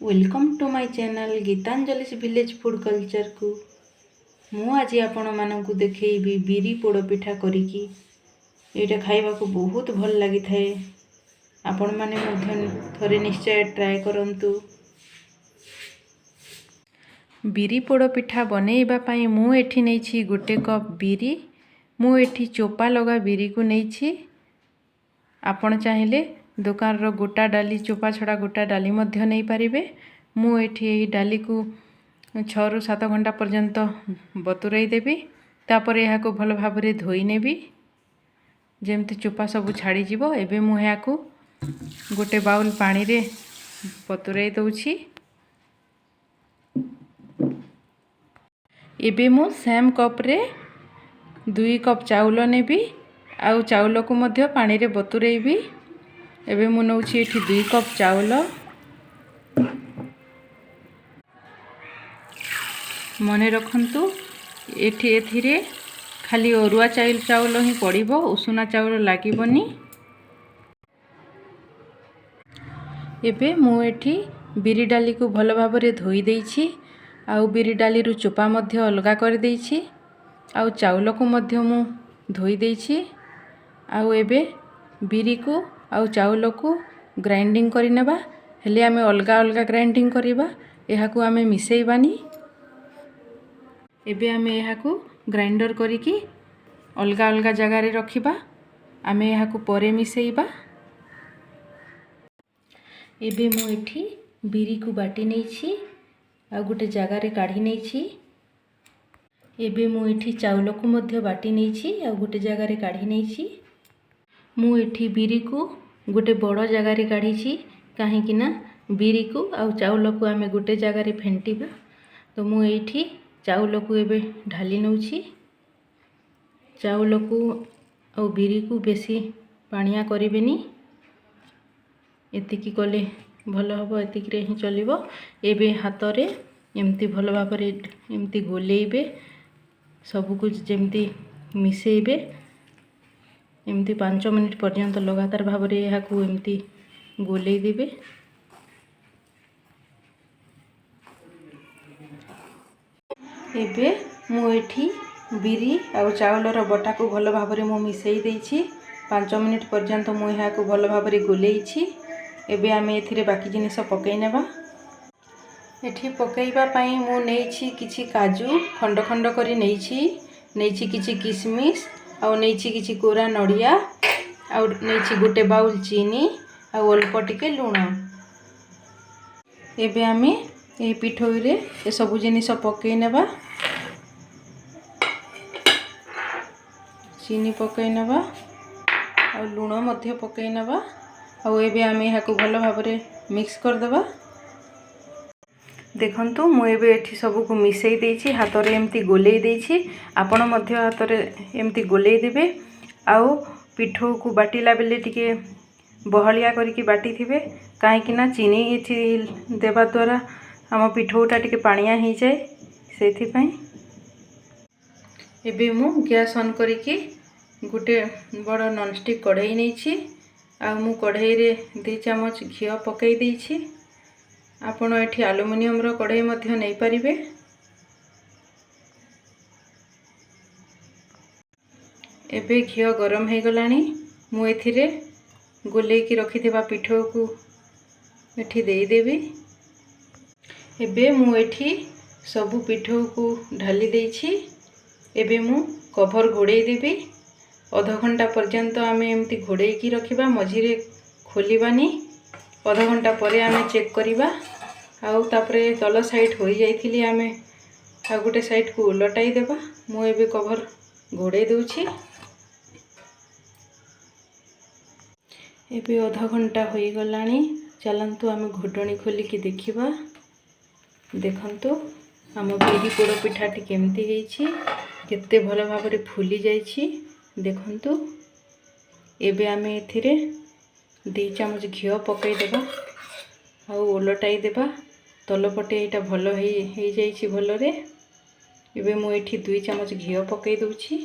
Welcome to my channel Gitanjali village food culture को मु आज आपण मानकु देखैबी बिरी पोड़ पिठा करिकी। एटा खाइबा को बहुत भल लगी थाए। आपण माने मध्य थरे निश्चय ट्राई करंतु। बिरी पोड़ पिठा बनैबा पई मु एठी नैछि गोटे कप बिरी। मु एठी चोपा लगा बिरी को नैछि। आपण चाहिले दुकान रो गोटा डाली चोपा छड़ा गोटा डाली मध्य नहीं पारिबे। मु एठी एही डाली को 6 ରୁ 7 घंटा पर्यंत बतुराई देबी। तापर यहाँ को भल भाबरे धोई नेबी जेमती चोपा सब छाड़ी जीवो। एबे मु यहाँ को गोटे बाउल पानी रे बतुराई दउछि। एबे मु सेम कप रे 2 कप चाउल नेबी। आउ चाउल को मध्य पानी रे बतुराइबी। एबे मु नउछि एठी 2 कप चाउल। मने रखंतु एठी एथिरे खाली अरुआ चाउल ही पड़िबो, उषुना चाउल लागिबनी। एबे मु एठी बिरी डाली को भल भाबरे धोई देइछि। आउ बिरी डाली रु चोपा मध्य अलगा कर देइछि। आउ चाउल को मध्य मु धोई देइछि। आउ एबे बिरी को आउ चाउल को ग्राइंडिंग करि नेबा। हेले आमे अलगा अलगा ग्राइंडिंग करिबा, एहा को आमे मिसेइबानी। एबे आमे एहा को ग्राइंडर करिकी अलगा अलगा जगह रे रखिबा। आमे एहा को परे मिसेइबा। एबे मु एठी बिरी को बाटी नेछि। आ गोटे जगह रे काढी नेछि। एबे मु एठी चाउल को मध्य बाटी नेछि। आ गोटे जगह रे काढी नेछि। मु एठी बिरी को गोटे बड़ जगह रे काढीछि। काहे कि ना बिरी को आउ चाउल को आमे गोटे जगह रे फेंटिबा। तो मु एठी चाउल को एबे ढाली नउछि। चाउल को आउ बिरी को बेसी पानिया करिबेनी। एतिकी कले भल हबो, एतिकी रे ही चलिबो। एबे हाथ रे एमती भल भाबरे एमती गोलेइबे। सब कुछ जेमती मिसेइबे। एमती 5 मिनिट पर्यंत लगातार भाबरे एहा को एमती गोलेइ देबे। एबे मु एठी बिरी आउ चाउल रो बटा को भल भाबरे मु मिसेइ देइछि। 5 मिनिट पर्यंत मु एहा को भल भाबरे गोलेइछि। एबे आमे एथिरे बाकी जिनिस पकई नेबा। एठी पकईबा पई मु नेइछि किछि काजू खंड खंड करी नेइछि किछि किशमिश आउ नेइछि किछि कोरा नडिया आउ नेइछि गोटे बाउल चीनी आउ अल्प टिके लूण। एबे आमे ए पिठोई रे ए सब जिनिस पकई नेबा। चीनी पकई नेबा आउ लूण मध्य पकई नेबा। आउ एबे आमे एहा को भल भाबरे मिक्स कर देबा। देखंतु मु एबे एठी सब को मिसेई देइछि। हाथ रे एमती गोलेई देइछि। आपण मध्य हाथ रे एमती गोलेई देबे। आउ पिठो को बाटिला बेले टिके बहलिया करिकी बाटी थिबे। काहे कि ना चीनी एठी देबा द्वारा हम पिठोटा टिके पानिया ही जाय, सेथि पई। एबे मु गैस ऑन करिकी गोटे बड़ नॉनस्टिक कढ़ाई नेछि। आ मु कढ़ाई रे 2 चम्मच घी पकई देइछि। आपण एठी एल्युमिनियम रो कढ़ाई मध्य नै परिबे। एबे घी गरम हे गलानी। मु एथिरे गोलेई की रखिथिबा पिठो को एठी देई देबी। एबे मु एठी सब पिठो को ढाली देइछि। एबे मु कवर घोड़ेई देबी। आधा घंटा पर्यंत आमे एमती घोड़ेई की रखिबा, मझिरे खोलिबानी। आधा घंटा परे आमे चेक करिबा। आउ तापरे तल साइड होई जाइथिली आमे आ गोटे साइड को उलटाई देबा। मु एबे कवर घोड़ेई दउछि। एबे आधा घंटा होई गलानी। चलंतु आमे घोटणी खोली की देखिबा। देखंतु आम बिरी पोड़ पिठाटी केमती हेइछि, केते भल भाबरे फुली जाइछि। देखंतु एबे आमे एथिरे 2 चम्मच घी पकई देबा। आउ उलटाई देबा। तलपटे एटा भल हेइ जाइछि भल रे। एबे मु एठी 2 चम्मच घी पकई दउछि।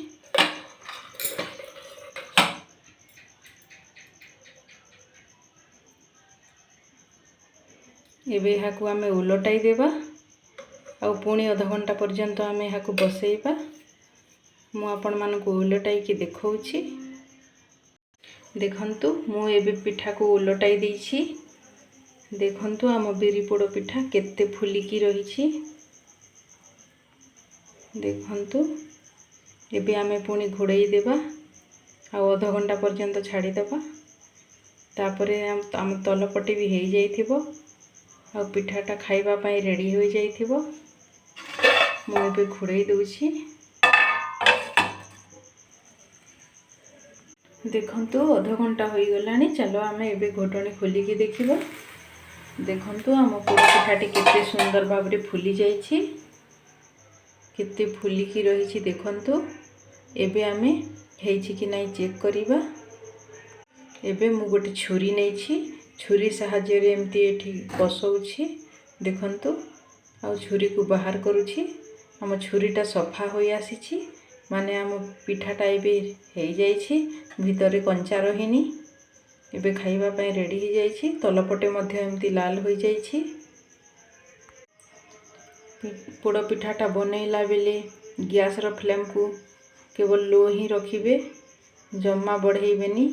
एबे यहाँ आम उलटाई देवा आ पुणी अध घंटा पर्यंत आम यहाँ बसैबा। मु आपण मानक उलटाई की देखौछि। देखंतु मु एबे पिठा को उलटाई देछि। देखंतु आम बिरी पोड़ पिठा केते फुलिकी रही। देखंतु एबे आमे पुणी घोड़ाई देवा आ अध घंटा पर्यंत छाड़ी देवा। तापरे आम तलपटे भी हो जाइथिबो आ पिठाटा खाइबा पई रेडी हो जाइथिबो। मु एबे घोड़ाई दउछि। देखंतु अध घंटा हो गलानी। चलो आम एबे घोटणी खोलिकी देखिबा। देखंतु आम पोड़ पिठाटी केते सुंदर भाव रे फुली जाइछि, केते फुलिकी रही। देखंतु एबे आमे हेछि कि नाही चेक करिबा। एबे मु गोटे छुरी नेछि, छुरी साहाय्य रे एमती एठी बसौछि। देखंतु आ छुरी को बाहर करूछि। आम छुरीटा सफा होई आसीछि, माने आम पिठाटा एबे हेई जाइछि, भितरे कंचा रहिनी। एबे खाइबा पई रेडी हो जाइछि। तलपटे मध्य एमती लाल हो जाइछि। पोड़ पिठाटा बनैला बेले गैस रो फ्लेम को केवल लो ही रखिबे, जम्मा बढ़ेइबेनी।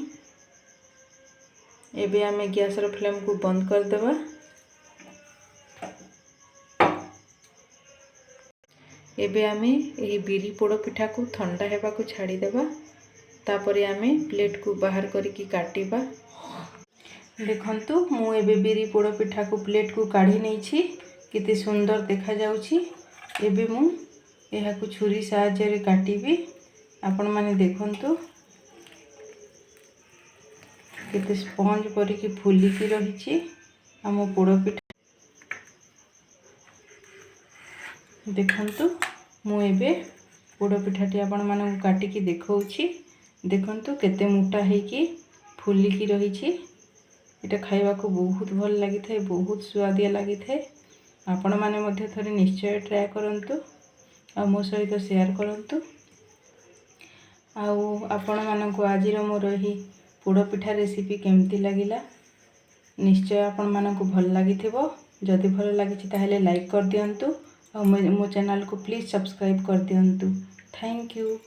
एबे आमे गैस रो फ्लेम को बंद कर देबा। एबे आमे एही बिरी पोड़ पिठा को ठंडा हेबा को छाड़ी देबा। तापरे आमे प्लेट को बाहर करके काटिबा। देखंतु मु एबे बिरी पोड़ पिठा को प्लेट को काढ़ी नेछि, केते सुंदर देखा जाउछि। एबे मु एहा को छुरी साहाय्य रे काटिबी। आपण माने देखंतु केते स्पंज परिकी फुलिकी रहिछि आम पोड़ पिठा। देखंतु मु एबे पोड़ पिठाटी आपण मानक काटिकी देखौछि। देखंतु केते मोटा हेकी फुलिकी रहिछि। एटा खाइबा को बहुत भल लागि थाए, बहुत स्वादिया लागि थाए। आपण माने मध्य थरे निश्चय ट्राई करंतु आ मो सहित शेयर करंतु। आउ आपण मानक आजिर मोर ही पोड़ पिठा रेसिपी केमती लागिला निश्चय आपण मानक भल लागिथिबो। जदि भल लागिछि ताहेले लाइक कर दियंतु और मो चैनल को प्लीज सब्सक्राइब कर दियंतु। Thank you.